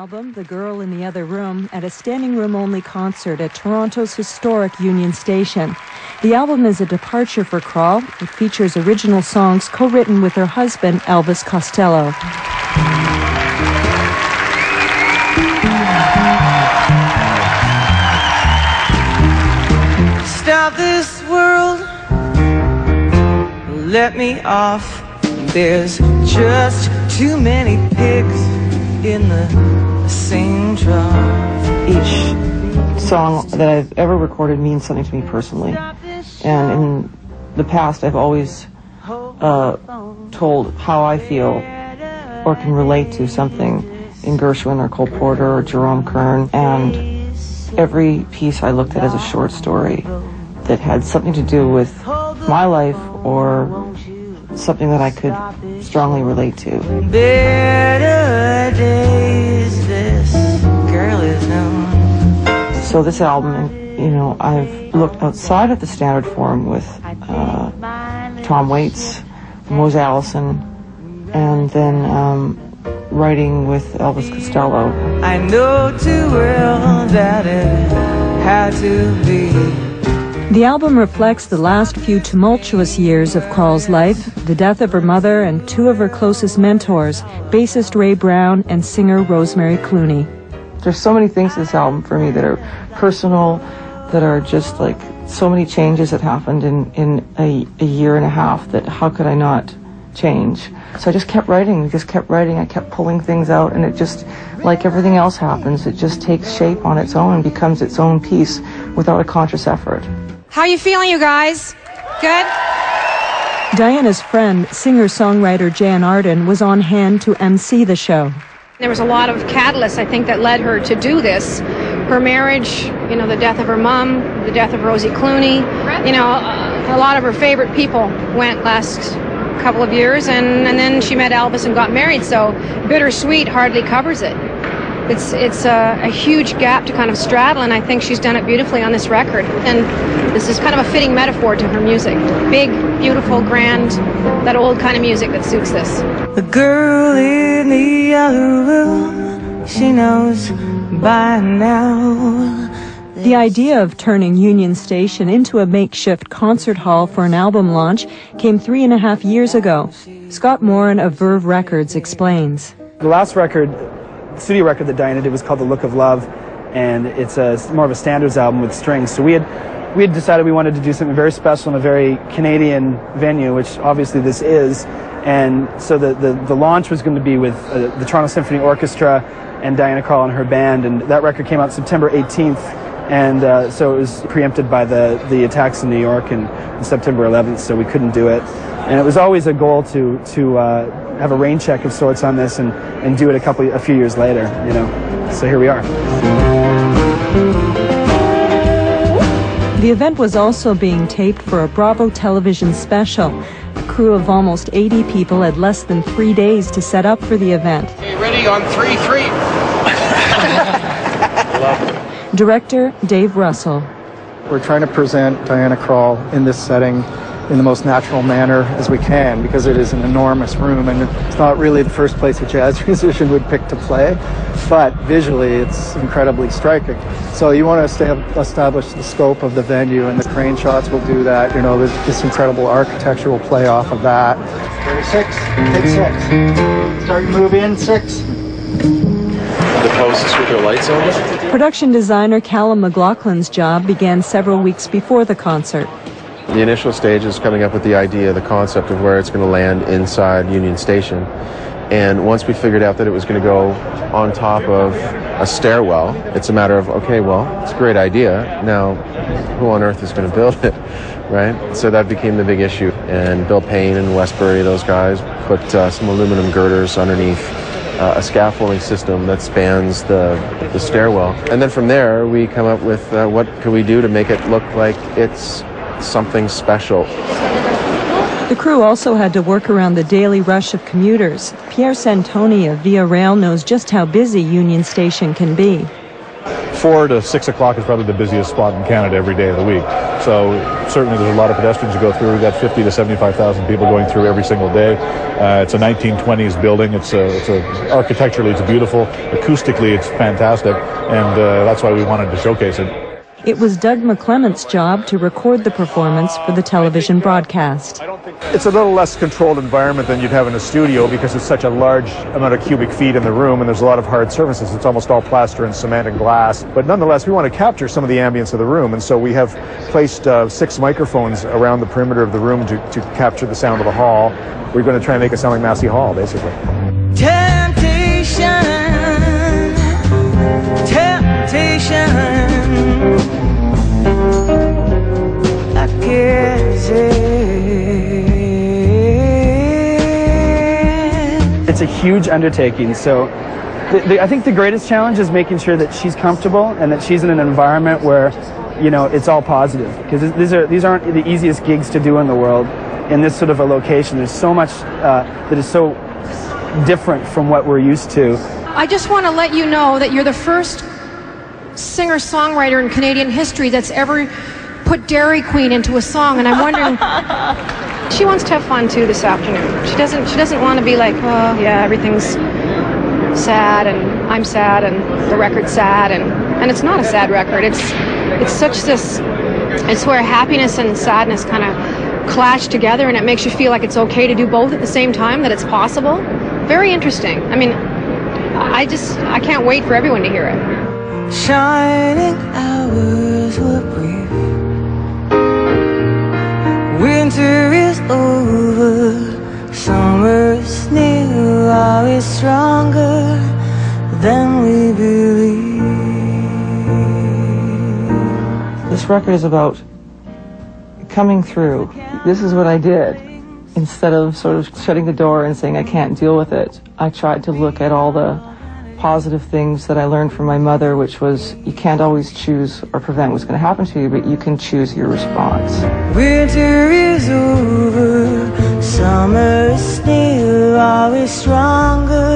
album, The Girl in the Other Room, at a standing-room-only concert at Toronto's historic Union Station. The album is a departure for Krall. It features original songs co-written with her husband, Elvis Costello. Stop this world, let me off. There's just too many pigs in the same trough. Each song that I've ever recorded means something to me personally. And in the past, I've always told how I feel or can relate to something in Gershwin or Cole Porter or Jerome Kern. And every piece I looked at as a short story that had something to do with my life or something that I could strongly relate to. Better days, this girl is known. So this album, you know, I've looked outside of the standard form with Tom Waits, Mose Allison, and then writing with Elvis Costello. I know too well that it had to be. The album reflects the last few tumultuous years of Krall's life, the death of her mother and two of her closest mentors, bassist Ray Brown and singer Rosemary Clooney. There's so many things in this album for me that are personal, that are just like so many changes that happened in a year and a half that how could I not change? So I just kept writing, I kept pulling things out, and it just, like everything else happens, it just takes shape on its own and becomes its own piece without a conscious effort. How you feeling, you guys? Good? Diana's friend, singer-songwriter Jan Arden, was on hand to MC the show. There was a lot of catalysts, I think, that led her to do this. Her marriage, you know, the death of her mom, the death of Rosie Clooney. You know, a lot of her favorite people went last couple of years, and then she met Elvis and got married, so bittersweet hardly covers it. It's a huge gap to kind of straddle, and I think she's done it beautifully on this record. And this is kind of a fitting metaphor to her music. Big, beautiful, grand, that old kind of music that suits this. The girl in the other room, she knows by now. The idea of turning Union Station into a makeshift concert hall for an album launch came 3.5 years ago. Scott Moran of Verve Records explains. The last record, studio record that Diana did, was called The Look of Love, and it's more of a standards album with strings. So we had decided we wanted to do something very special in a very Canadian venue, which obviously this is. And so the launch was going to be with the Toronto Symphony Orchestra and Diana Krall and her band, and that record came out September 18th, and so it was preempted by the attacks in New York and September 11th, so we couldn't do it. And it was always a goal to have a rain check of sorts on this and do it a few years later, you know. So here we are. The event was also being taped for a Bravo television special. A crew of almost 80 people had less than 3 days to set up for the event. Okay, ready on 3-3. Director Dave Russell. We're trying to present Diana Krall in this setting in the most natural manner as we can, because it is an enormous room and it's not really the first place a jazz musician would pick to play, but visually it's incredibly striking. So you want to establish the scope of the venue, and the crane shots will do that. You know, there's this incredible architectural play off of that. 6, take 6. Start your move in, 6. The posts with their lights on. Production designer Callum McLaughlin's job began several weeks before the concert. The initial stage is coming up with the idea, the concept of where it's going to land inside Union Station. And once we figured out that it was going to go on top of a stairwell, it's a matter of, okay, well, it's a great idea. Now, who on earth is going to build it, right? So that became the big issue. And Bill Payne and Westbury, those guys, put some aluminum girders underneath a scaffolding system that spans the stairwell. And then from there, we come up with what can we do to make it look like it's something special. The crew also had to work around the daily rush of commuters. Pierre Santoni of Via Rail knows just how busy Union Station can be. 4 to 6 o'clock is probably the busiest spot in Canada every day of the week. So certainly there's a lot of pedestrians who go through. We've got 50 to 75,000 people going through every single day. It's a 1920s building. Architecturally it's beautiful. Acoustically it's fantastic, and that's why we wanted to showcase it. It was Doug McClement's job to record the performance for the television broadcast. It's a little less controlled environment than you'd have in a studio because it's such a large amount of cubic feet in the room, and there's a lot of hard surfaces. It's almost all plaster and cement and glass. But nonetheless, we want to capture some of the ambience of the room, and so we have placed 6 microphones around the perimeter of the room to capture the sound of the hall. We're going to try and make it sound like Massey Hall, basically. Temptation, I guess it's a huge undertaking, so I think the greatest challenge is making sure that she's comfortable and that she's in an environment where, you know, it's all positive, because these aren't the easiest gigs to do in the world. In this sort of a location, there's so much that is so different from what we're used to. I just want to let you know that you're the first singer-songwriter in Canadian history that's ever put Dairy Queen into a song, and I'm wondering, she wants to have fun too this afternoon. She doesn't want to be like, oh yeah, everything's sad and I'm sad and the record's sad, and it's not a sad record. It's such this, it's where happiness and sadness kind of clash together, and it makes you feel like it's okay to do both at the same time, that it's possible. Very interesting. I mean, I can't wait for everyone to hear it. shining hours were brief. Winter is over, summer's near. Are we stronger than we believe? This record is about coming through. This is what I did. Instead of sort of shutting the door and saying I can't deal with it, I tried to look at all the positive things that I learned from my mother, which was you can't always choose or prevent what's going to happen to you, but you can choose your response. Winter is over, summer's near. Are we stronger